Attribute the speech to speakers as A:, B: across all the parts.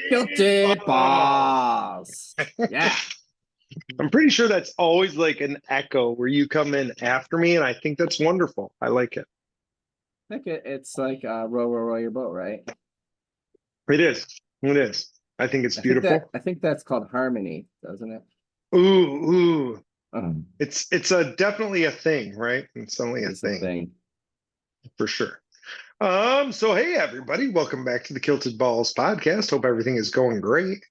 A: Guilty balls. Yeah.
B: I'm pretty sure that's always like an echo where you come in after me, and I think that's wonderful. I like it.
A: I think it's like row your boat, right?
B: It is. It is. I think it's beautiful.
A: I think that's called harmony, doesn't it?
B: Ooh, ooh.
A: Um,
B: It's a definitely a thing, right? It's only a
A: it's a
B: thing
A: thing.
B: for sure. So hey everybody, welcome back to the Kilted Balls podcast. Hope everything is going great.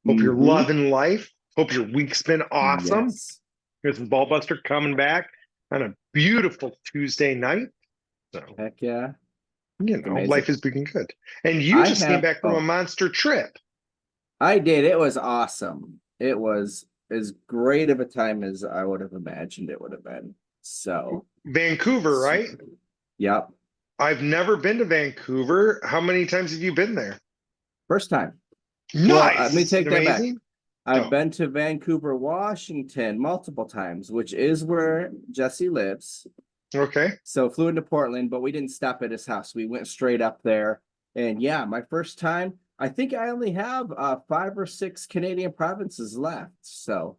B: Hope you're
A: Mm-hmm.
B: loving life. Hope your week's been awesome.
A: Yes.
B: Here's Ballbuster coming back on a beautiful Tuesday night. So,
A: Heck yeah.
B: life
A: Amazing.
B: is being good. And you
A: I
B: just came
A: have
B: back from a monster trip.
A: I did. It was awesome. It was as great of a time as I would have imagined it would have been. So,
B: Vancouver, right?
A: Yep.
B: I've never been to Vancouver. How many times have you been there?
A: First time. Well, let
B: Nice.
A: me
B: Is it
A: take that back.
B: amazing?
A: I've
B: Oh,
A: been to Vancouver, Washington multiple times, which is where Jesse lives.
B: okay.
A: So flew into Portland, but we didn't stop at his house. We went straight up there. And yeah, my first time, I think I only have 5 or 6 Canadian provinces left. So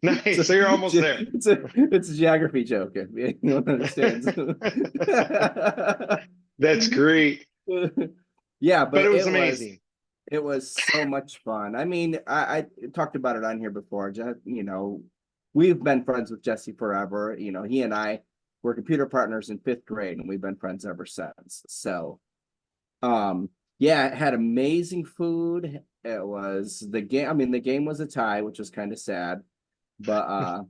B: Nice. So you're almost there.
A: it's a geography joke if anyone understands.
B: That's great.
A: Yeah,
B: But it
A: but
B: was amazing.
A: it was so much fun. I mean, I talked about it on here before. We've been friends with Jesse forever. He and I were computer partners in 5th grade, and we've been friends ever since. So, yeah, it had amazing food. It was the game. I mean, the game was a tie, which was kind of sad, but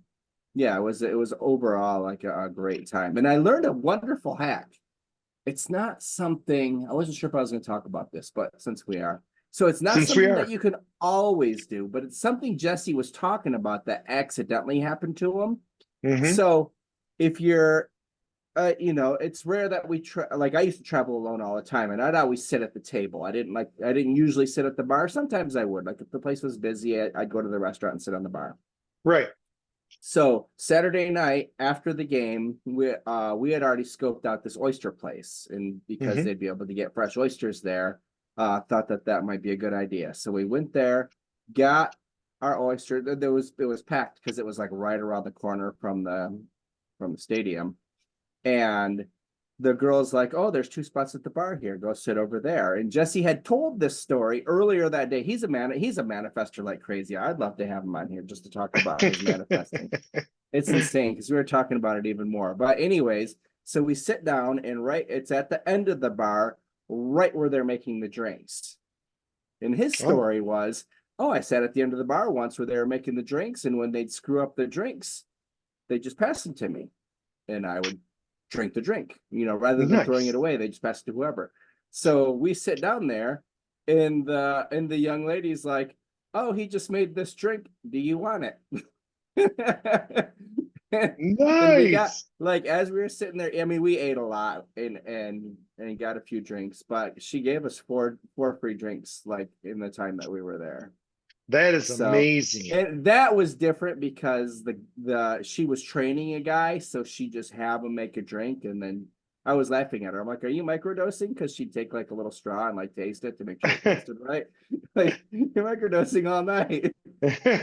A: yeah, it was overall like a great time. And I learned a wonderful hack. It's not something I wasn't sure if I was going to talk about this, but since we are, so it's not
B: Since we
A: something that
B: are.
A: you can always do, but it's something Jesse was talking about that accidentally happened to him.
B: Hmm.
A: So if you're, it's rare that like I used to travel alone all the time, and I'd always sit at the table. I didn't usually sit at the bar. Sometimes I would, like if the place was busy, I'd go to the restaurant and sit on the bar.
B: Right.
A: So Saturday night after the game, we had already scoped out this oyster place, and because
B: Hmm.
A: they'd be able to get fresh oysters there, thought that might be a good idea. So we went there, got our oyster. It was packed because it was like right around the corner from the stadium, and the girl's like, "Oh, there's 2 spots at the bar here. Go sit over there." And Jesse had told this story earlier that day. He's a manifester like crazy. I'd love to have him on here just to talk about his manifesting. It's insane because we were talking about it even more. But anyways, so we sit down, and it's at the end of the bar, right where they're making the drinks. And his
B: Oh,
A: story was, "Oh, I sat at the end of the bar once where they were making the drinks, and when they'd screw up the drinks, they just passed them to me, and I would drink the drink, rather than throwing it
B: nice.
A: away. They just pass it to whoever." So we sit down there, and the young lady's like, "Oh, he just made this drink. Do you want it?" And we got,
B: Nice.
A: like, as we were sitting there, I mean, we ate a lot and got a few drinks, but she gave us four free drinks, like, in the time that we were there.
B: That is
A: So,
B: amazing.
A: and that was different because the she was training a guy, so she just have him make a drink, and then I was laughing at her. I'm like, "Are you microdosing?" Because she'd take like a little straw and like taste it to make sure it tasted right. Like, you're microdosing all night.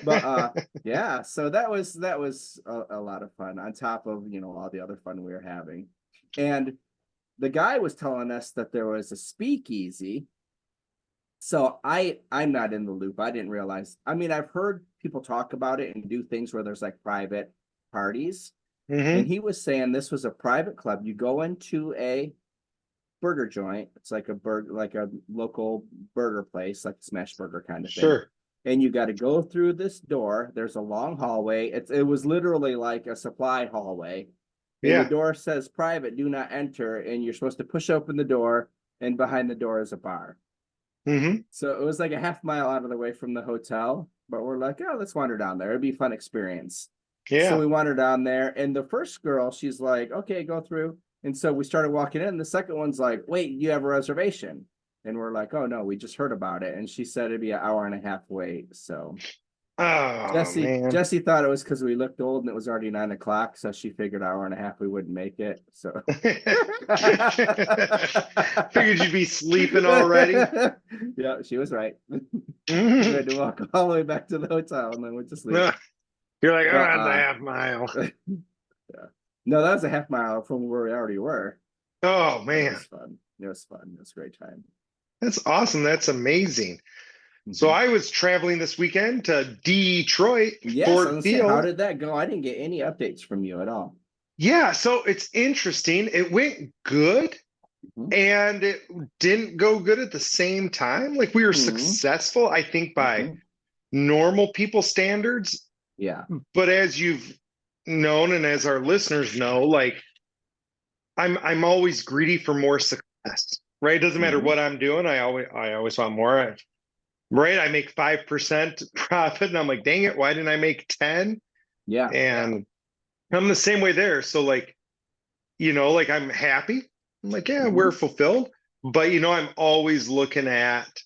A: But yeah, so that was a lot of fun on top of all the other fun we were having. And the guy was telling us that there was a speakeasy. So I'm not in the loop. I didn't realize. I mean, I've heard people talk about it and do things where there's like private parties. And
B: Hmm.
A: he was saying this was a private club. You go into a burger joint. It's like like a local burger place, like a smash burger kind of thing.
B: Sure.
A: And you got to go through this door. There's a long hallway. It was literally like a supply hallway. And the
B: Yeah.
A: door says private, do not enter. And you're supposed to push open the door, and behind the door is a bar.
B: Hmm.
A: So it was like a half mile out of the way from the hotel, but we're like, "Oh, let's wander down there. It'd be a fun experience." So
B: Yeah.
A: we wandered down there, and the first girl, she's like, "Okay, go through." And so we started walking in. The second one's like, "Wait, you have a reservation?" And we're like, "Oh no, we just heard about it." And she said it'd be an hour and a half wait. So
B: Oh
A: Jesse
B: man.
A: Jesse thought it was because we looked old and it was already 9 o'clock, so she figured hour and a half we wouldn't make it. So
B: Figured you'd be sleeping already.
A: yeah, she was right. We
B: You're
A: had to walk all the way back to the hotel and then went to sleep.
B: like, oh,
A: But
B: that's a half mile.
A: yeah. No, that was a half mile from where we already were.
B: Oh
A: But it
B: man,
A: was fun. It was fun. It was a great time.
B: that's awesome. That's amazing. So
A: Mhm.
B: I was traveling this weekend to Detroit,
A: Yes, I
B: Ford
A: was gonna say, how
B: Field.
A: did that go? I didn't get any updates from you at all.
B: Yeah, so it's interesting. It went good
A: Mhm.
B: and it didn't go good at the same time. Like we were
A: Mhm.
B: successful, I think, by
A: Mhm.
B: normal people standards.
A: Yeah.
B: But as you've known and as our listeners know, like I'm always greedy for more success, right? It doesn't matter
A: Mhm.
B: what I'm doing. I always want more. Right? I make 5% profit and I'm like, dang it, why didn't I make 10?
A: Yeah.
B: And I'm the same way there. So like, like I'm happy. I'm like, yeah, we're
A: Mhm.
B: fulfilled. But I'm always looking at,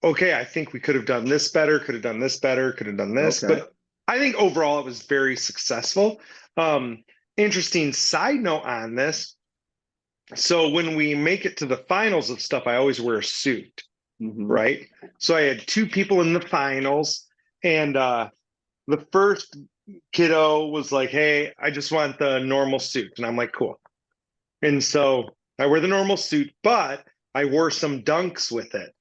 B: okay, I think we could have done this better, could have done this better, could have done this.
A: Okay.
B: But I think overall it was very successful. Um, Interesting side note on this. So when we make it to the finals of stuff, I always wear a suit,
A: Mhm.
B: right? So I had two people in the finals, and the first kiddo was like, "Hey, I just want the normal suit," and I'm like, "Cool." And so I wear the normal suit, but I wore some dunks with it.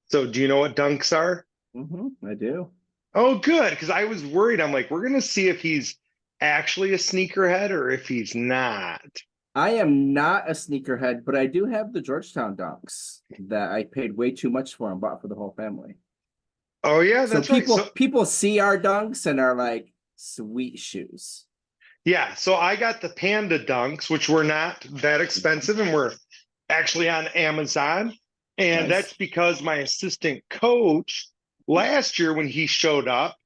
B: So do you know what dunks are?
A: Mhm. I do.
B: Oh, good, because I was worried. I'm like, we're gonna see if he's actually a sneakerhead or if he's not.
A: I am not a sneakerhead, but I do have the Georgetown Dunks that I paid way too much for and bought for the whole family.
B: Oh yeah,
A: So
B: that's right. So
A: people see our dunks and are like, sweet shoes.
B: yeah, so I got the Panda Dunks, which were not that
A: Mhm.
B: expensive and were actually on Amazon. And that's
A: Nice.
B: because my assistant coach last year, when he showed up,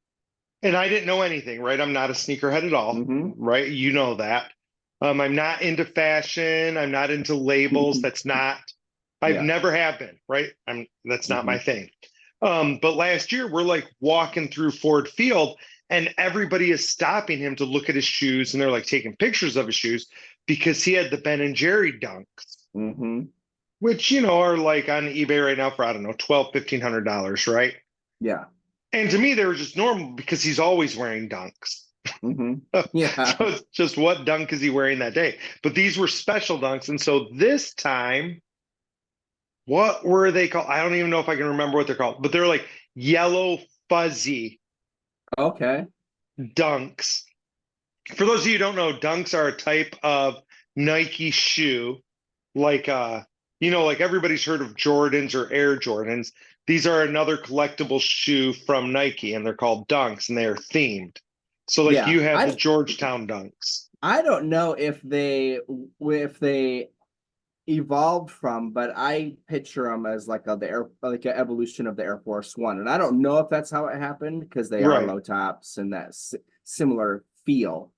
B: and I didn't know anything, right? I'm not a sneakerhead at all,
A: Mm-hmm.
B: right? You know that. I'm not into fashion. I'm not into labels. That's not, I've
A: Yeah.
B: never have been, right? That's not
A: Mm-hmm.
B: my thing. But last year, we're like walking through Ford Field, and everybody is stopping him to look at his shoes, and they're like taking pictures of his shoes because he had the Ben and Jerry Dunks,
A: Mm-hmm.
B: which are like on eBay right now for I don't know, 1,200 to 1,500, right?
A: Yeah.
B: And to me, they were just normal because he's always wearing Dunks.
A: Mm-hmm.
B: So
A: Yeah.
B: it's just what dunk is he wearing that day? But these were special dunks. And so this time, what were they called? I don't even know if I can remember what they're called, but they're like yellow fuzzy
A: Okay.
B: dunks. For those of you who don't know, dunks are a type of Nike shoe, like like everybody's heard of Jordans or Air Jordans. These are another collectible shoe from Nike, and they're called dunks, and they are themed. So like
A: Yeah.
B: you have the Georgetown dunks.
A: I don't know if they evolved from, but I picture them as like like an evolution of the Air Force One, and I don't know if that's how it happened because they are
B: Right.
A: low tops and that similar feel.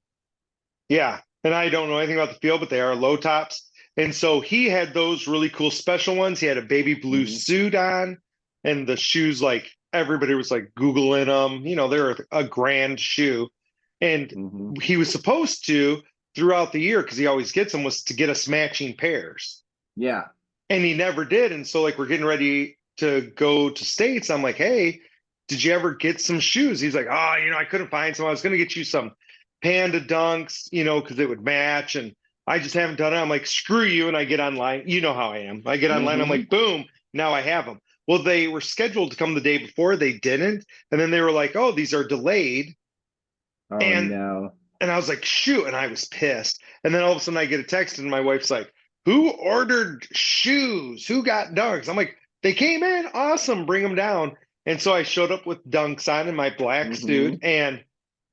B: Yeah. And I don't know anything about the field, but they are low tops. And so he had those really cool special ones. He had a baby blue
A: Mm-hmm.
B: suit on, and the shoes, like everybody was like Googling them. They're a grand shoe. And
A: Mm-hmm.
B: he was supposed to, throughout the year, because he always gets them, was to get us matching pairs.
A: Yeah.
B: And he never did. And so, like, we're getting ready to go to States. I'm like, hey, did you ever get some shoes? He's like, oh, I couldn't find some. I was going to get you some Panda Dunks, because it would match. And I just haven't done it. I'm like, screw you. And I get online. You know how I am. I get online. I'm
A: Mm-hmm.
B: like, boom, now I have them. Well, they were scheduled to come the day before. They didn't. And then they were like, oh, these are delayed.
A: Oh
B: And
A: no.
B: and I was like, shoot. And I was pissed. And then all of a sudden I get a text and my wife's like, who ordered shoes? Who got dunks? I'm like, they came in. Awesome. Bring them down. And so I showed up with dunks on in my black
A: Mm-hmm.
B: suit and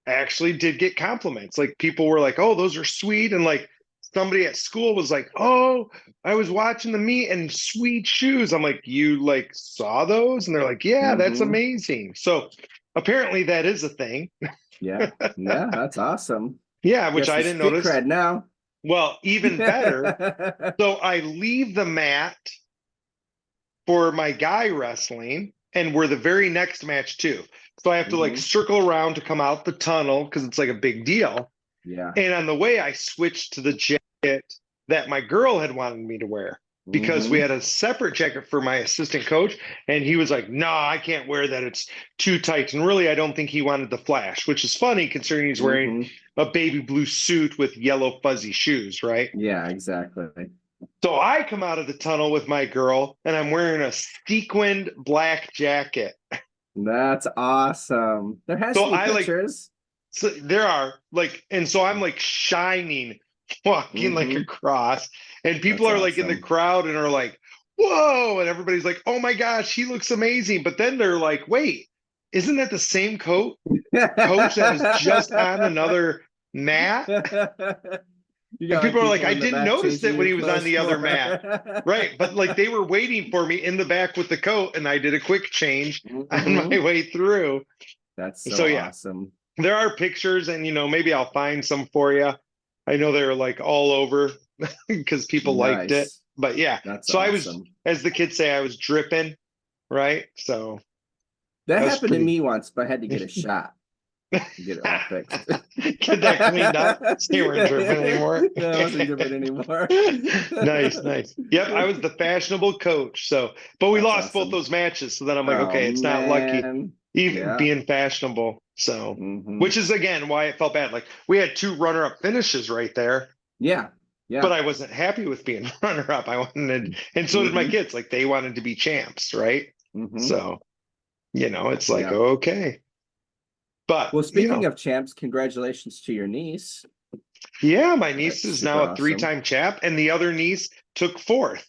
B: I actually did get compliments. Like people were like, oh, those are sweet. And like somebody at school was like, oh, I was watching the meet and sweet shoes. I'm like, you like saw those? And they're like, yeah, that's
A: Mm-hmm.
B: amazing. So apparently that is a thing.
A: Yeah. Yeah. That's awesome.
B: Yeah, which
A: Guess
B: I
A: the
B: didn't
A: street
B: notice.
A: cred now.
B: Well, even better. So I leave the mat for my guy wrestling. and we're the very next match too. So I have to like
A: Mhm.
B: circle around to come out the tunnel because it's like a big deal.
A: Yeah.
B: And on the way, I switched to the jacket that my girl had wanted me to wear because we
A: Mhm.
B: had a separate jacket for my assistant coach. And he was like, no, I can't wear that. It's too tight. And really, I don't think he wanted the flash, which is funny considering he's wearing
A: Mhm.
B: a baby blue suit with yellow fuzzy shoes, right?
A: Yeah, exactly.
B: So I come out of the tunnel with my girl and I'm wearing a sequined black jacket.
A: That's awesome. There has
B: So
A: to be
B: I like,
A: pictures.
B: so there are like, and so I'm like shining, walking like
A: Mhm.
B: across, and people
A: That's
B: are like in the
A: awesome.
B: crowd and are like, whoa, and everybody's like, oh my gosh, he looks amazing. But then they're like, wait, isn't that the same coach that was just on another mat?
A: You
B: And
A: got like
B: people are like,
A: people
B: I
A: in the
B: didn't
A: back
B: notice
A: changing
B: it when
A: your
B: he was on
A: clothes
B: the other mat.
A: for.
B: Right. But like they were waiting for me in the back with the coat, and I did a quick change on my
A: Mhm.
B: way through.
A: That's so
B: So yeah,
A: awesome.
B: there are pictures, and maybe I'll find some for you. I know they're like all over because people liked it.
A: Nice.
B: But yeah,
A: That's
B: so I was,
A: awesome.
B: as the kids say, I was dripping, right? So
A: That
B: that was
A: happened to
B: pretty.
A: me once, but I had to get a shot to get it all fixed.
B: Get that cleaned up. So you weren't dripping anymore.
A: No, I wasn't dripping anymore.
B: Nice, nice. Yep, I was the fashionable coach. So, but we
A: That's
B: lost both
A: awesome.
B: those matches. So then I'm like,
A: Oh
B: okay, it's not lucky,
A: man.
B: even
A: Yeah.
B: being fashionable. So,
A: Hmm.
B: which is again why it felt bad. Like we had two runner-up finishes right there,
A: Yeah.
B: but
A: Yeah.
B: I wasn't happy with being runner-up. I wanted, and so did my
A: Hmm.
B: kids. Like they wanted to be champs, right?
A: Hmm.
B: So, it's like,
A: Yeah.
B: okay. But,
A: Well, speaking of champs, congratulations to your niece.
B: yeah, my niece
A: That's
B: is now
A: super
B: a
A: awesome.
B: three-time champ, and the other niece took fourth.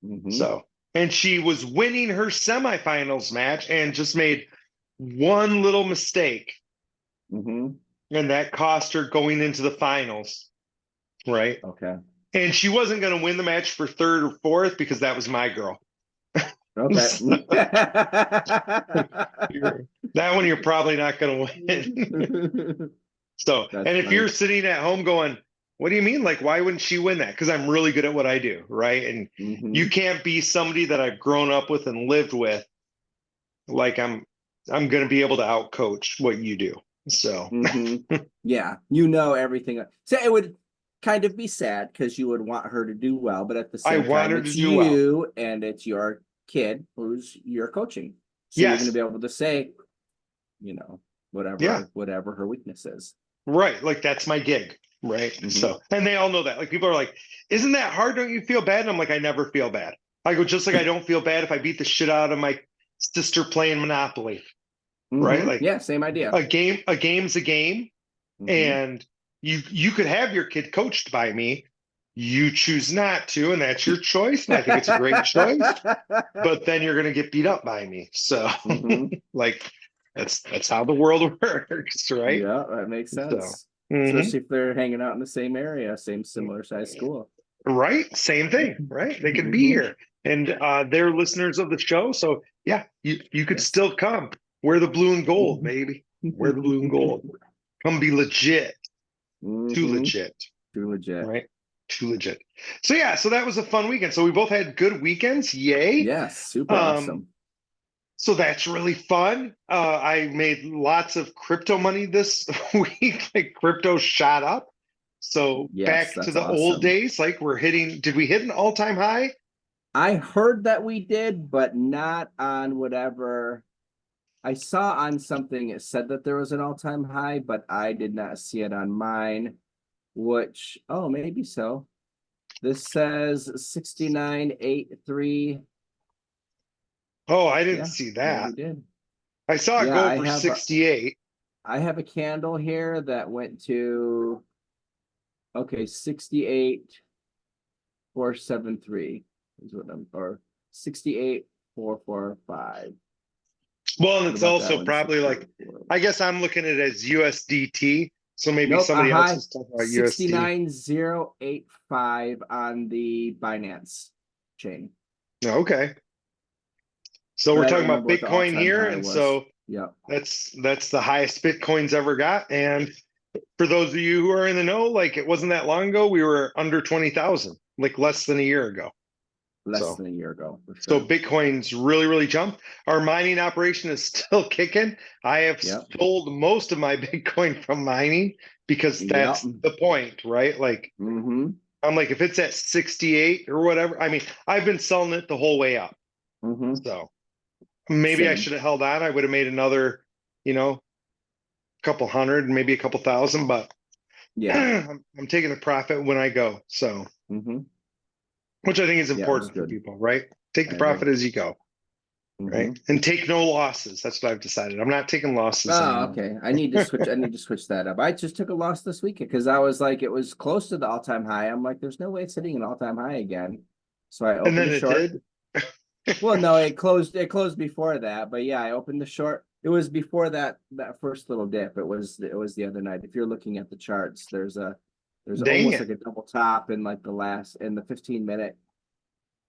A: Hmm.
B: So, and she was winning her semifinals match and just made one little mistake,
A: Hmm.
B: and that cost her going into the finals, right?
A: Okay.
B: And she wasn't going to win the match for third or fourth because that was my girl.
A: Okay.
B: That one you're probably not going to win. So,
A: That's
B: and if
A: funny.
B: you're sitting at home going, what do you mean? Like, why wouldn't she win that? Because I'm really good at what I do, right? And you
A: Hmm.
B: can't be somebody that I've grown up with and lived with. Like I'm going to be able to outcoach what you do. So,
A: Hmm. Yeah, you know everything. So it would kind of be sad because you would want her to do well, but at the
B: I
A: same
B: want
A: time,
B: her to
A: it's
B: do well.
A: you and it's your kid who's you're coaching. So you're going to
B: Yes.
A: be able to say,
B: Yeah.
A: whatever her weakness is.
B: Right. Like that's my gig. Right.
A: Hmm.
B: So, and they all know that. Like people are like, isn't that hard? Don't you feel bad? And I'm like, I never feel bad. I go, just like I don't feel bad if I beat the shit out of my sister playing Monopoly. Right.
A: Hmm.
B: Like
A: Yeah, same idea.
B: a game's a game.
A: Hmm.
B: And you could have your kid coached by me. You choose not to, and that's your choice. And I think it's a great choice. But then you're gonna get beat up by me. So
A: Hmm.
B: like that's how the world works, right?
A: Yeah, that makes
B: So
A: sense.
B: mhm.
A: Especially if they're hanging out in the same area, same similar size school.
B: Right, same thing, right? They could be
A: Hmm.
B: here, and they're listeners of the show. So yeah, you could
A: Yes.
B: still come. Wear the blue and gold, baby. Wear the blue and gold. Come be legit, too
A: Hmm.
B: legit.
A: Too legit.
B: Right? Too legit. So yeah, so that was a fun weekend. So we both had good weekends. Yay.
A: Yes, super
B: Um,
A: awesome.
B: so that's really fun. I made lots of crypto money this week. Like crypto shot up. So
A: Yes,
B: back to
A: that's
B: the old
A: awesome.
B: days, like did we hit an all-time high?
A: I heard that we did, but not on whatever. I saw on something it said that there was an all-time high, but I did not see it on mine, which, oh, maybe so. This says 69.83.
B: Oh, I didn't
A: Yeah,
B: see
A: maybe
B: that.
A: did.
B: I saw it
A: Yeah,
B: go over 68.
A: I have a candle here that went to, okay, 68,473 is what I'm, or 68,445.
B: Well, and
A: What
B: it's
A: about that
B: also
A: one?
B: probably like,
A: 68.
B: I guess I'm looking at it as USDT. So maybe
A: Nope, a
B: somebody else
A: high
B: is talking about USD.
A: 69,085 on the Binance chain.
B: Okay. So
A: But
B: we're
A: I don't
B: talking about
A: remember what the
B: Bitcoin
A: all-time
B: here,
A: high
B: and
A: was.
B: so
A: Yep.
B: that's the highest Bitcoin's ever got. And for those of you who are in the know, like it wasn't that long ago, we were under 20,000, like less than a year ago.
A: less
B: So,
A: than a year ago for
B: so
A: sure.
B: Bitcoin's really, really jumped. Our mining operation is still kicking. I have
A: Yep.
B: sold most of my Bitcoin from mining because
A: Yep.
B: that's the point, right? Like,
A: Mm-hmm.
B: I'm like, if it's at 68 or whatever, I mean, I've been selling it the whole way up.
A: Mm-hmm.
B: So maybe I
A: Same.
B: should have held on. I would have made another, couple hundred, maybe a couple thousand, but
A: Yeah.
B: I'm taking the profit when I go. So,
A: Mm-hmm.
B: which I think is
A: Yeah, it was
B: important for
A: good.
B: people, right? Take
A: I
B: the
A: agree.
B: profit as you go,
A: Mm-hmm.
B: right? And take no losses. That's what I've decided. I'm not taking losses
A: Oh,
B: anymore.
A: okay. I need to switch that up. I just took a loss this weekend because I was like, it was close to the all-time high. I'm like, there's no way it's hitting an all-time high again. So I
B: And
A: opened
B: then
A: a
B: it
A: short.
B: did.
A: Well, no, it closed before that, but yeah, I opened the short. It was before that first little dip. It was the other night. If you're looking at the charts, there's
B: Dang
A: almost
B: it.
A: like a double top in like in the 15-minute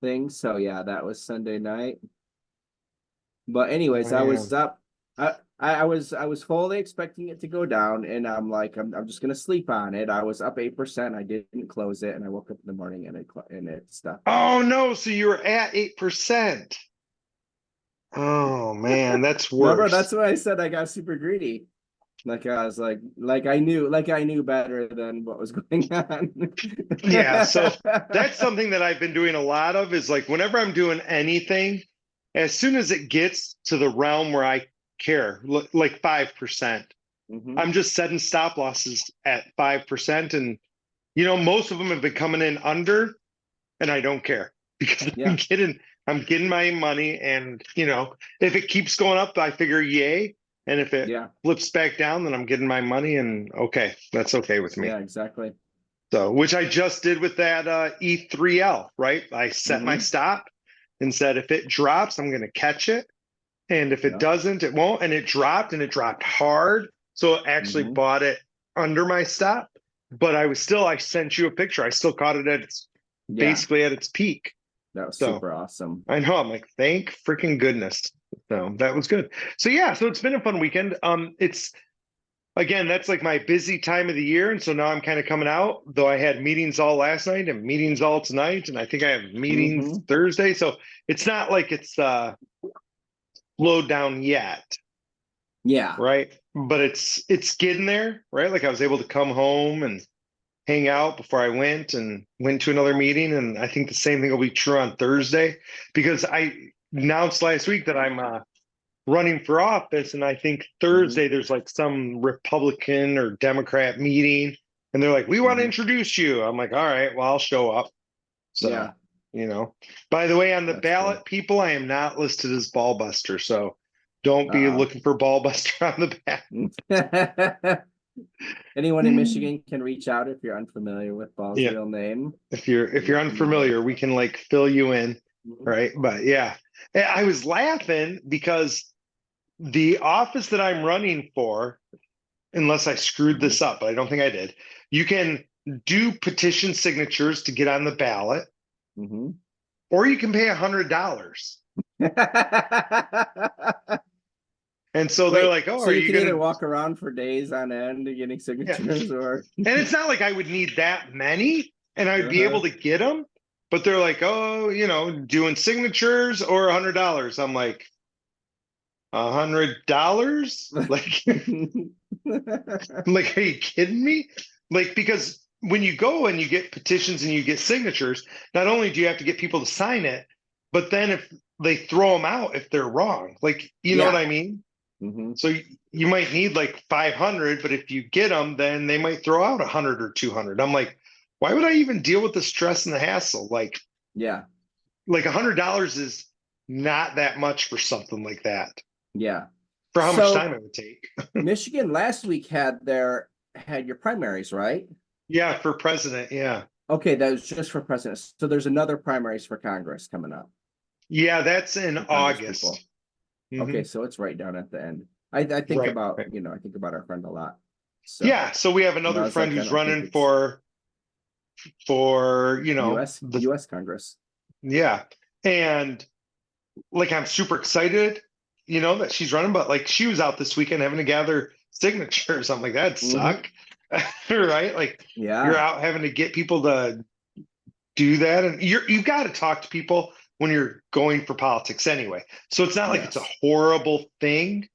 A: thing. So yeah, that was Sunday night. But anyways, I was
B: Man.
A: up. I was fully expecting it to go down, and I'm like, I'm just gonna sleep on it. I was up 8%. I didn't close it, and I woke up in the morning and it stuck.
B: Oh no, so you were at 8%. Oh man, that's
A: Remember,
B: worse.
A: that's why I said I got super greedy. Like I was like I knew better than what was going on.
B: Yeah, so that's something that I've been doing a lot of is like whenever I'm doing anything, as soon as it gets to the realm where I care, like 5%,
A: Hmm.
B: I'm just setting stop losses at 5%. And, most of them have been coming in under, and I don't care because
A: Yeah,
B: I'm getting my money. And, if it keeps going up, I figure yay. And if it
A: yeah,
B: flips back down, then I'm getting my money and okay, that's okay with me.
A: yeah, exactly.
B: So, which I just did with that E3L, right? I set my
A: Hmm.
B: stop and said if it drops, I'm going to catch it. And if it
A: Yeah.
B: doesn't, it won't. And it dropped hard. So it actually
A: Hmm.
B: bought it under my stop. But I sent you a picture. I still caught it at
A: Yeah,
B: basically at its peak.
A: that was
B: So
A: super awesome.
B: I know I'm like, thank freaking goodness. So that was good. So yeah, so it's been a fun weekend. It's again, that's like my busy time of the year. And so now I'm kind of coming out, though I had meetings all last night and meetings all tonight. And I think I have meetings
A: Hmm.
B: Thursday. So it's not like it's slowed down yet,
A: Yeah.
B: right? But it's getting there, right? Like I was able to come home and hang out before I went to another meeting. And I think the same thing will be true on Thursday because I announced last week that I'm running for office. And I think
A: Hmm.
B: Thursday there's like some Republican or Democrat meeting. And they're like, we want to
A: Hmm.
B: introduce you. I'm like, all right, well, I'll show up. So,
A: Yeah,
B: by the way, on the
A: that's cool.
B: ballot, people, I am not listed as ball buster. So don't be
A: Uh-oh.
B: looking for ball buster on the back.
A: Anyone in Michigan can reach out if you're unfamiliar with Ball's
B: Yeah.
A: real name.
B: If you're unfamiliar, we can like fill you in.
A: Mhm.
B: Right. But yeah, I was laughing because the office that I'm running for, unless I screwed
A: Mhm.
B: this up, but I don't think I did. You can do petition signatures to get on the ballot,
A: Mhm.
B: or you can pay $100. And so they're
A: Wait,
B: like, "Oh,
A: so
B: are
A: you
B: you
A: can either
B: gonna?"
A: walk around for days on end getting
B: Yeah,
A: signatures or
B: and it's not like I would need that many, and I would be
A: uh-huh.
B: able to get them. But they're like, "Oh, doing signatures or $100." I'm like, $100? Like, I'm like, are you kidding me? Like, because when you go and you get petitions and you get signatures, not only do you have to get people to sign it, but then if they throw them out if they're wrong, like, you know what
A: Yeah.
B: I mean?
A: Hmm.
B: So you might need like 500, but if you get them, then they might throw out 100 or 200. I'm like, why would I even deal with the stress and the hassle?
A: Yeah.
B: Like $100 is not that much for something like that,
A: Yeah.
B: for how much
A: So
B: time it would take.
A: Michigan last week had your primaries, right?
B: Yeah, for president. Yeah.
A: Okay, that was just for president. So there's another primaries for Congress coming up
B: Yeah, that's in
A: for Congress
B: August.
A: people.
B: Hmm.
A: Okay, so it's right down at the end. I think
B: Right,
A: about,
B: right.
A: I think about our friend a lot.
B: Yeah,
A: So,
B: so we have
A: I
B: another
A: was
B: friend
A: like, I
B: who's
A: don't think
B: running
A: it's
B: for,
A: US
B: the
A: US Congress.
B: yeah. And like I'm super excited, that she's running, but like she was out this weekend having to gather signatures. I'm like, that'd
A: Hmm.
B: suck. Right? Like you're
A: Yeah.
B: out having to get people to do that. And you've got to talk to people when you're going for politics anyway. So it's not like it's a
A: Yes.
B: horrible thing,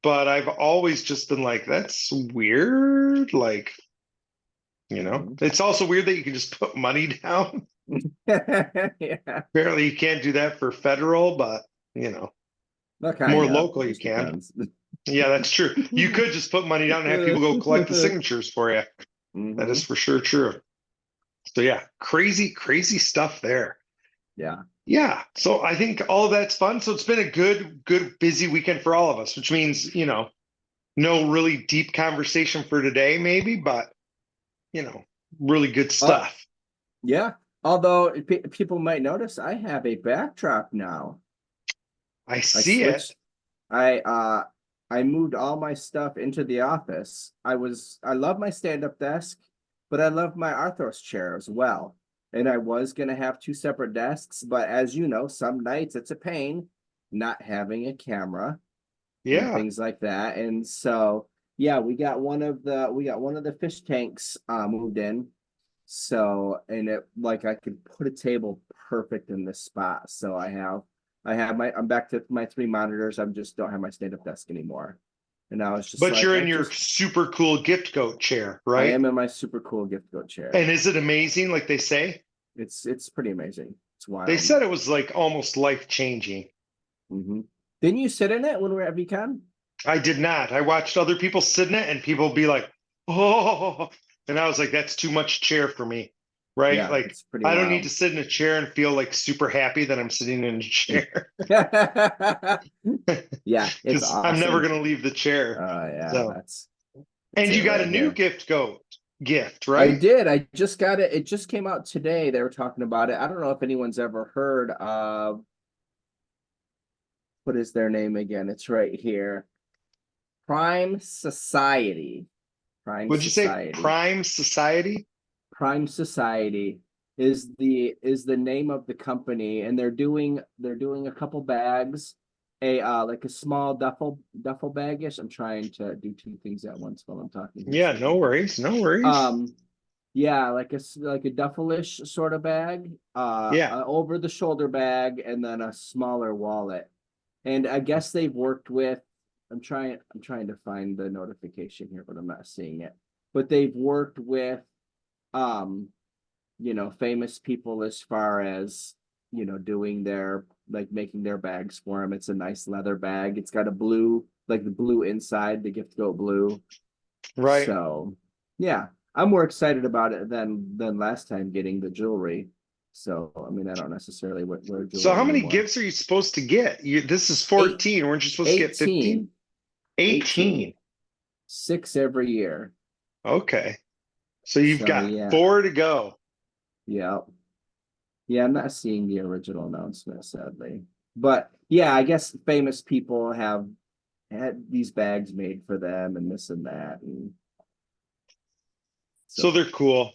B: but I've always just been like, that's weird. Like,
A: Mhm.
B: it's also weird that you can just put money down.
A: Yeah.
B: Apparently you can't do that for federal, but
A: Well,
B: more
A: kind of.
B: local you
A: Just
B: can.
A: depends.
B: Yeah, that's true. You could just put money down and have people go collect the signatures for you. That is
A: Hmm.
B: for sure true. So yeah, crazy, crazy stuff there.
A: Yeah.
B: Yeah. So I think all of that's fun. So it's been a good, busy weekend for all of us, which means, no really deep conversation for today, maybe, but you know, really good
A: Oh,
B: stuff.
A: yeah. Although people might notice I have a backdrop now.
B: I
A: I
B: see it.
A: switched. I moved all my stuff into the office. I love my stand-up desk, but I love my Arthros chair as well. And I was gonna have two separate desks, but as you know, some nights it's a pain not having a camera and
B: Yeah.
A: things like that. And so yeah, we got one of the fish tanks moved in. So and it like I could put a table perfect in this spot. So I'm back to my three monitors. I just don't have my stand-up desk anymore. And I was just
B: But
A: like,
B: you're in your super cool gift goat chair,
A: I
B: right?
A: am in my super cool gift goat chair.
B: And is it amazing, like they say?
A: It's pretty amazing. It's
B: They
A: wild.
B: said it was like almost life changing.
A: Hmm. Didn't you sit in it when we were at VCon?
B: I did not. I watched other people sit in it and people be like, oh, and I was like, that's too much chair for me, right?
A: Yeah,
B: Like,
A: it's pretty
B: I don't need to
A: wild.
B: sit in a chair and feel like super happy that I'm sitting in a chair
A: Yeah, it's
B: because I'm never
A: awesome.
B: going to leave the chair.
A: Yeah,
B: So,
A: that's
B: and
A: it
B: you got a
A: right
B: new
A: here.
B: gift goat gift,
A: I
B: right?
A: did. I just got it. It just came out today. They were talking about it. I don't know if anyone's ever heard of what is their name again? It's right here. Prime Society. Prime
B: Would you say
A: Society.
B: Prime Society?
A: Prime Society is the name of the company, and they're doing a couple bags, like a small duffel bagish. I'm trying to do two things at once while I'm talking here,
B: Yeah,
A: so
B: no
A: bear with me.
B: worries, no worries.
A: Um, yeah, like a duffelish sort of bag,
B: Yeah,
A: a over the shoulder bag, and then a smaller wallet. And I guess they've worked with. I'm trying to find the notification here, but I'm not seeing it. But they've worked with um famous people as far as doing their like making their bags for them. It's a nice leather bag. It's got a blue, like the blue inside, the gift goat blue.
B: right.
A: So yeah, I'm more excited about it than last time getting the jewelry. So I mean, I don't necessarily wear
B: So how
A: jewelry
B: many
A: anymore.
B: gifts are you supposed to get? This is
A: Eight,
B: 14. Weren't you supposed to get 15?
A: 18, 18,
B: 18.
A: 6 every year.
B: Okay. So you've
A: So
B: got
A: yeah,
B: 4 to go.
A: yeah. Yeah, I'm not seeing the original announcement, sadly. But yeah, I guess famous people have had these bags made for them and this and that. And
B: So
A: so
B: they're cool.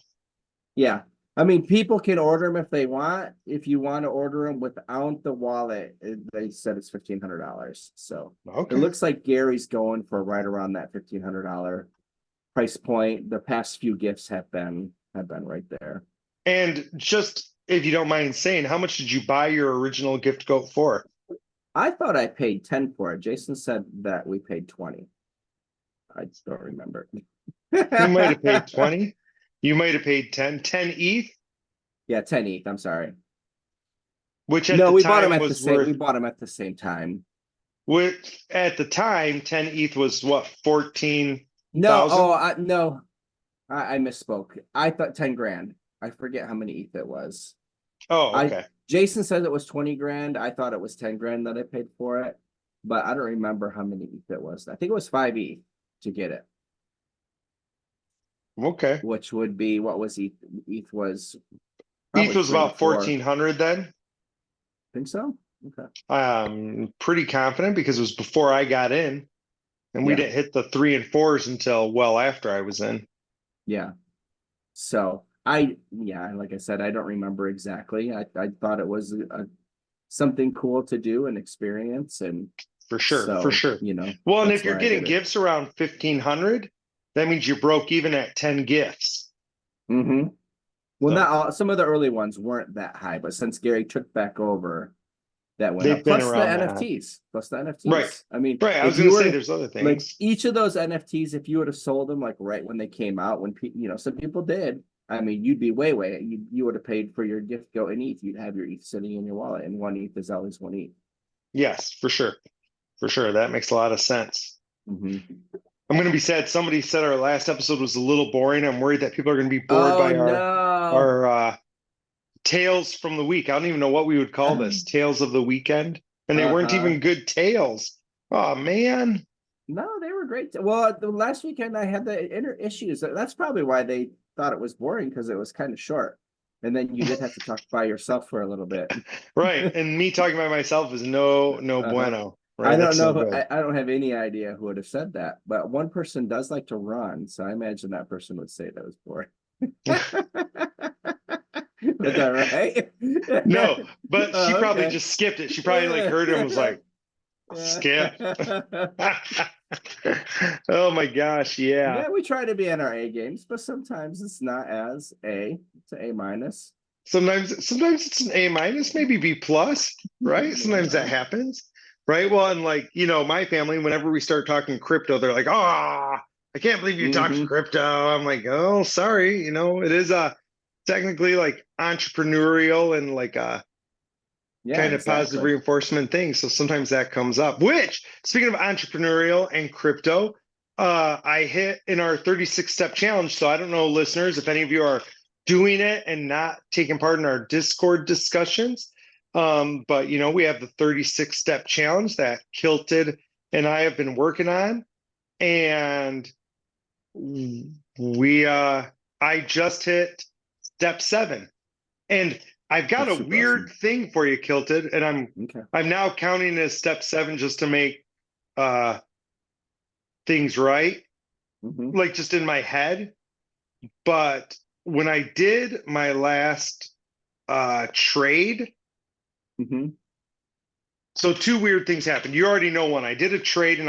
A: yeah. I mean, people can order them if they want. If you want to order them without the wallet, they said it's $1,500. So it
B: Okay.
A: looks like Gary's going for right around that $1,500 price point. The past few gifts have been right there.
B: And just if you don't mind saying, how much did you buy your original gift goat for?
A: I thought I paid 10 for it. Jason said that we paid 20. I don't remember.
B: You might have paid 20. You might have paid 10. 10 ETH,
A: Yeah, 10 ETH. I'm sorry.
B: which at
A: No,
B: the
A: we bought them
B: time
A: at the
B: was
A: same. We
B: worth,
A: bought them at the same time.
B: which at the time, 10 ETH was what,
A: No,
B: 14,000?
A: no, I misspoke. I thought 10 grand. I forget how many ETH it was.
B: Oh,
A: I
B: okay.
A: Jason said it was 20 grand. I thought it was 10 grand that I paid for it, but I don't remember how many ETH it was. I think it was 5 ETH to get it,
B: Okay.
A: which would be what was ETH? ETH was
B: ETH
A: probably
B: was
A: 3 to
B: about
A: 4.
B: 1400 then.
A: Think so? Okay.
B: Pretty confident because it was before I got in, and we
A: Yeah,
B: didn't hit the 3 and 4s until well after I was in.
A: yeah. So yeah, like I said, I don't remember exactly. I thought it was something cool to do and experience, and
B: For sure, for
A: so
B: sure. Well, and if
A: that's
B: you're
A: why I did
B: getting
A: it.
B: gifts around 1500, that means you broke even at 10 gifts.
A: Hmm. Well,
B: So
A: not all, some of the early ones weren't that high, but since Gary took back over, that went
B: they've
A: up.
B: been
A: Plus the
B: around that.
A: NFTs. Plus the
B: Right.
A: NFTs. I mean,
B: Right. I was
A: if
B: gonna
A: you
B: say
A: were
B: there's other
A: like
B: things.
A: each of those NFTs, if you would have sold them like right when they came out, when some people did. I mean, you'd be way. You would have paid for your gift go in ETH. You'd have your ETH sitting in your wallet, and one ETH is always one ETH.
B: Yes, for sure. For sure. That makes a lot of sense.
A: Mm-hmm.
B: I'm gonna be sad. Somebody said our last episode was a little boring. I'm worried that people are gonna be bored
A: Oh
B: by
A: no.
B: our tales from the week. I don't even know what we would call this. Tales of the weekend. And they weren't
A: Uh-huh.
B: even good tales. Oh man.
A: No, they were great. Well, the last weekend I had the inner issues. That's probably why they thought it was boring because it was kind of short. And then you did have to talk by yourself for a little bit.
B: Right. And me talking by myself is no
A: Uh-huh.
B: bueno.
A: I
B: Right.
A: don't
B: That's no
A: know.
B: good.
A: I don't have any idea who would have said that, but one person does like to run, so I imagine that person would say that was boring. Was that right?
B: No, but she probably
A: Okay.
B: just skipped it. She probably like heard it and was like, skip. Oh my gosh, yeah.
A: Yeah, we try to be in our A games, but sometimes it's not as A. It's an A minus.
B: Sometimes it's an A minus, maybe B plus, right? Sometimes that happens. Right. Well, and like, my family, whenever we start talking crypto, they're like, oh, I can't believe you talked
A: Mm-hmm.
B: crypto. I'm like, oh, sorry. It is technically like entrepreneurial and like
A: Yeah,
B: kind of positive
A: exactly.
B: reinforcement thing. So sometimes that comes up, which speaking of entrepreneurial and crypto, I hit in our 36 step challenge. So I don't know, listeners, if any of you are doing it and not taking part in our Discord discussions. But we have the 36 step challenge that Kilted and I have been working on. And I just hit step 7. And I've got
A: That's
B: a
A: super
B: weird
A: awesome.
B: thing for you, Kilted, and I'm
A: Okay.
B: I'm now counting as step 7 just to make uh things right,
A: Mm-hmm.
B: like just in my head. But when I did my last trade,
A: Mm-hmm.
B: so two weird things happened. You already know one. I did a trade and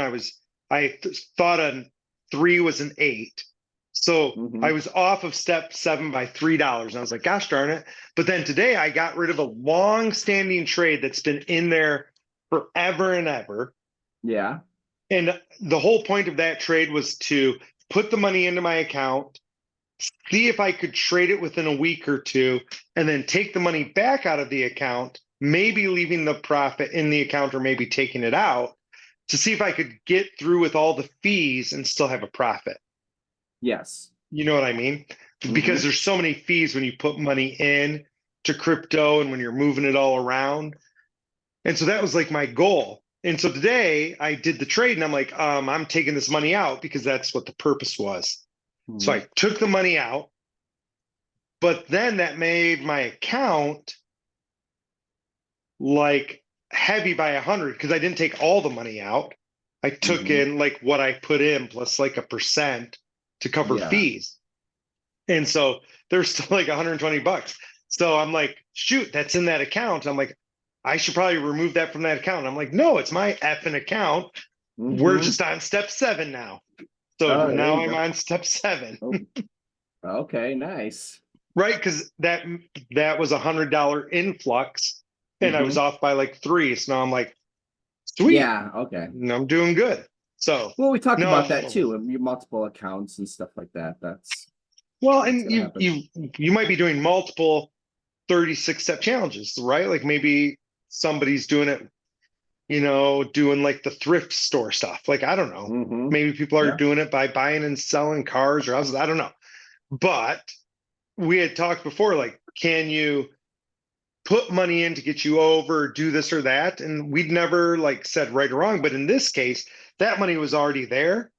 B: thought a 3 was an 8. So
A: Mm-hmm.
B: I was off of step 7 by $3. And I was like, gosh darn it. But then today I got rid of a long-standing trade that's been in there forever and ever.
A: Yeah.
B: And the whole point of that trade was to put the money into my account, see if I could trade it within a week or two, and then take the money back out of the account, maybe leaving the profit in the account or maybe taking it out to see if I could get through with all the fees and still have a profit.
A: Yes.
B: You know what I mean?
A: Mm-hmm.
B: Because there's so many fees when you put money in to crypto and when you're moving it all around. And so that was like my goal. And so today I did the trade and I'm like, I'm taking this money out because that's what the purpose was. So
A: Mm-hmm.
B: I took the money out, but then that made my account like heavy by 100 because I didn't take all the money out. I took
A: Mm-hmm.
B: in like what I put in plus like a percent to cover
A: Yeah.
B: fees. And so there's still like $120. So I'm like, shoot, that's in that account. I'm like, I should probably remove that from that account. I'm like, no, it's my effing account. We're
A: Mm-hmm.
B: just on step 7 now. So
A: Oh, there
B: now
A: you
B: I'm
A: go.
B: on step 7.
A: Oh, okay, nice.
B: Right? Because that was $100 influx and I was
A: Mm-hmm.
B: off by like 3. So now I'm like, sweet.
A: Yeah, okay.
B: I'm doing good. So
A: Well, we talked
B: no,
A: about that too. Your multiple accounts and stuff like that.
B: well,
A: That's
B: and
A: gonna happen.
B: you might be doing multiple 36 step challenges, right? Like maybe somebody's doing it, doing like the thrift store stuff. Like, I don't know.
A: Mm-hmm.
B: Maybe people are
A: Yeah.
B: doing it by buying and selling cars or houses. I don't know. But we had talked before, like, can you put money in to get you over, do this or that? And we'd never like said right or wrong. But in this case, that money was already there.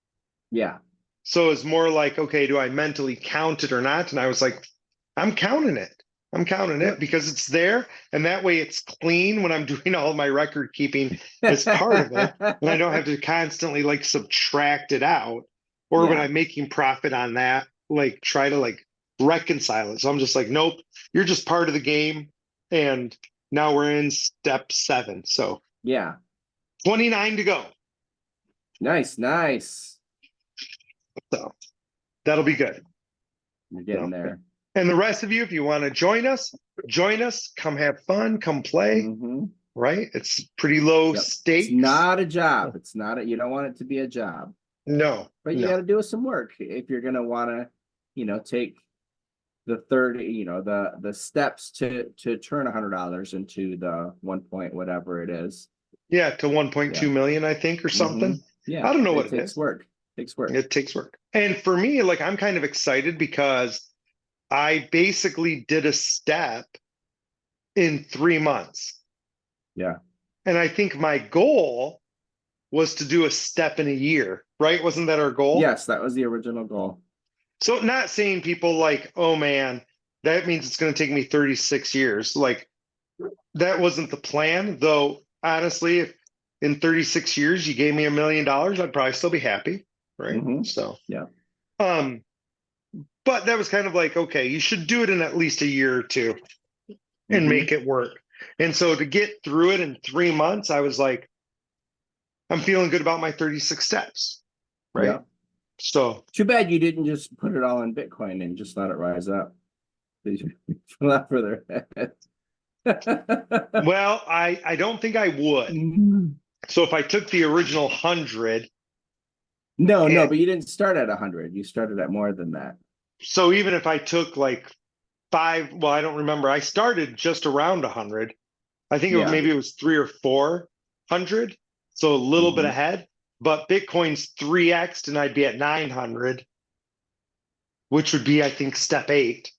A: Yeah.
B: So it's more like, okay, do I mentally count it or not? And I was like, I'm counting it. I'm counting it
A: Yep.
B: because it's there. And that way it's clean when I'm doing all my record keeping as part of it. And I don't have to constantly like subtract it out. Or when
A: Yeah.
B: I'm making profit on that, like try to like reconcile it. So I'm just like, nope, you're just part of the game. And now we're in step 7. So
A: Yeah.
B: 29 to go.
A: Nice, nice.
B: So that'll be good.
A: You're getting
B: So
A: there.
B: And the rest of you, if you want to join us, come have fun, come play,
A: Mhm.
B: right? It's pretty low
A: Yep. It's
B: stakes.
A: not a job. It's not a, you don't want it to be a job,
B: No,
A: but you
B: no.
A: got to do some work if you're going to want to, take the 30, the steps to turn $100 into the 1 point, whatever it is.
B: Yeah, to 1.2
A: Yeah.
B: million, I think, or something.
A: Yeah.
B: I don't know
A: It
B: what it
A: takes
B: is.
A: work. Takes work.
B: It takes work. And for me, like, I'm kind of excited because I basically did a step in 3 months.
A: Yeah.
B: And I think my goal was to do a step in a year, right? Wasn't that our goal?
A: Yes, that was the original goal.
B: So not saying people like, oh man, that means it's going to take me 36 years. Like that wasn't the plan, though. Honestly, if in 36 years you gave me $1 million, I'd probably still be happy, right?
A: Hmm.
B: So,
A: Yeah.
B: um, but that was kind of like, okay, you should do it in at least a year or two and
A: Mhm.
B: make it work. And so to get through it in 3 months, I was like, I'm feeling good about my 36 steps, right?
A: Yeah.
B: So,
A: Too bad you didn't just put it all in Bitcoin and just let it rise up. A lot further ahead.
B: well, I don't think I would.
A: Mhm.
B: So if I took the original 100,
A: No,
B: and
A: but you didn't start at 100. You started at more than that.
B: so even if I took like five, well, I don't remember. I started just around 100. I think
A: Yeah.
B: maybe it was 300 or 400, so a little bit
A: Mhm.
B: ahead. But Bitcoin's 3x, and I'd be at 900, which would be, I think, step 8,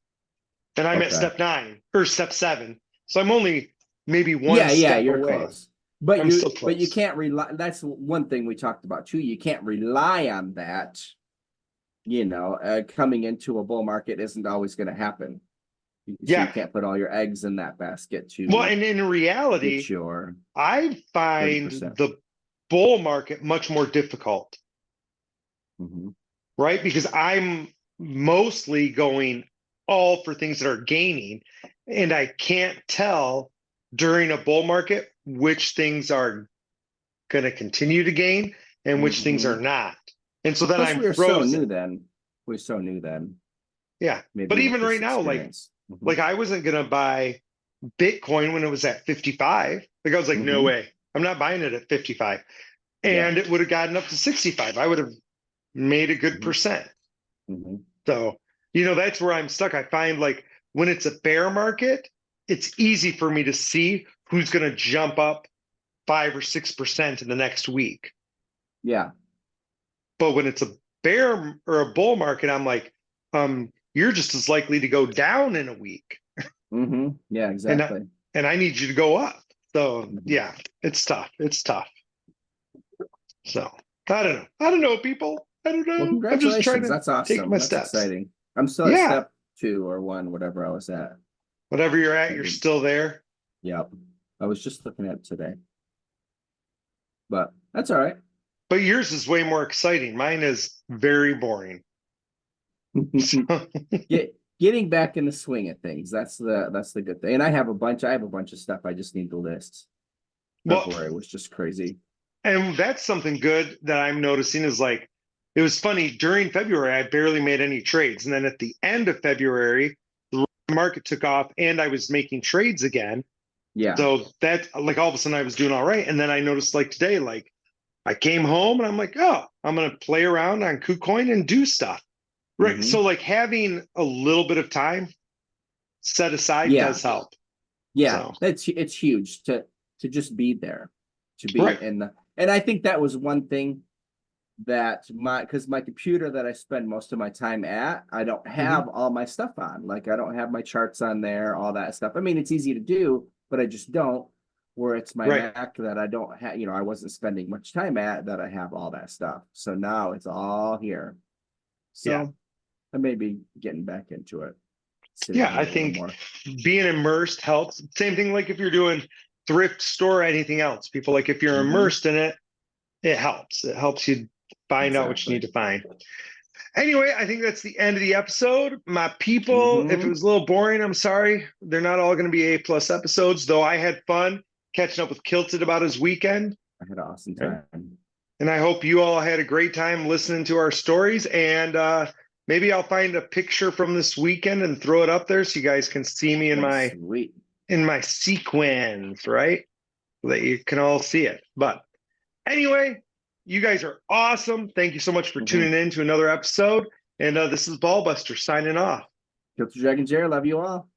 B: and I'm at
A: Okay.
B: step 9 or step 7. So I'm only maybe one
A: Yeah,
B: step
A: you're
B: away.
A: close. But
B: I'm still
A: you
B: close.
A: can't rely. That's one thing we talked about too. You can't rely on that. Coming into a bull market isn't always going to happen. So you
B: Yeah.
A: can't put all your eggs in that basket
B: Well,
A: to
B: and in
A: get
B: reality,
A: your
B: I find
A: 30%.
B: the bull market much more difficult,
A: Hmm.
B: right? Because I'm mostly going all for things that are gaining, and I can't tell during a bull market which things are going to continue to gain and which things
A: Hmm.
B: are not. And so then
A: Plus,
B: I'm
A: we were so new
B: frozen.
A: then. We're so new then.
B: Yeah.
A: Maybe
B: But
A: with
B: even
A: this
B: right now, like
A: experience.
B: like I wasn't going to buy Bitcoin when it was at 55. Like I was like, no
A: Hmm.
B: way. I'm not buying it at 55.
A: Yeah.
B: And it would have gotten up to 65. I would have made a good
A: Hmm.
B: percent.
A: Hmm.
B: So, that's where I'm stuck. I find like when it's a bear market, it's easy for me to see who's going to jump up 5 or 6% in the next week.
A: Yeah.
B: But when it's a bear or a bull market, I'm like, you're just as likely to go down in a week.
A: Hmm. Yeah,
B: And I,
A: exactly.
B: and I need you to go up. So
A: Hmm.
B: yeah, it's tough. It's tough. So I don't know. I don't know, people. I don't
A: Well,
B: know. I'm just trying
A: congratulations.
B: to
A: That's
B: take
A: awesome.
B: my
A: That's
B: steps.
A: exciting. I'm still at
B: Yeah.
A: step 2 or 1, whatever I was at.
B: Whatever you're at,
A: I
B: you're
A: did.
B: still there.
A: Yep. I was just looking at it today, but that's all right.
B: But yours is way more exciting. Mine is very boring. So,
A: Getting back in the swing of things. That's the good thing. And I have a bunch of stuff I just need to list.
B: well,
A: February was just crazy.
B: and that's something good that I'm noticing is like, it was funny during February, I barely made any trades. And then at the end of February, the market took off and I was making trades again.
A: Yeah.
B: So that, like, all of a sudden I was doing all right. And then I noticed, like, today, like, I came home and I'm like, oh, I'm going to play around on KuCoin and do stuff. Right.
A: Hmm.
B: So, like, having a little bit of time set aside
A: Yeah.
B: does help.
A: Yeah.
B: So,
A: It's huge to just be there, to be
B: right.
A: in the, and I think that was one thing that because my computer that I spend most of my time at, I don't
B: Mhm.
A: have all my stuff on. Like I don't have my charts on there, all that stuff. I mean, it's easy to do, but I just don't. Where it's my
B: Right.
A: Mac that I don't have, I wasn't spending much time at that I have all that stuff. So now it's all here.
B: Yeah.
A: So I may be getting back into it, sitting
B: Yeah.
A: here
B: I
A: a little
B: think
A: more.
B: being immersed helps. Same thing like if you're doing thrift store or anything else. People like if you're
A: Hmm.
B: immersed in it, it helps. It helps you find out what you
A: Exactly.
B: need to find. Anyway, I think that's the end of the episode. My people, if it
A: Hmm.
B: was a little boring, I'm sorry. They're not all going to be A+ episodes, though I had fun catching up with Kilted about his weekend.
A: I had an awesome
B: Right.
A: time.
B: And I hope you all had a great time listening to our stories. And Maybe I'll find a picture from this weekend and throw it up there so you guys can see me in
A: Sweet.
B: my sequins, right? So that you can all see it. But anyway, you guys are awesome. Thank you so much for tuning in to another episode. And this is Ballbuster signing off.
A: Kill the Dragon Jared. Love you all.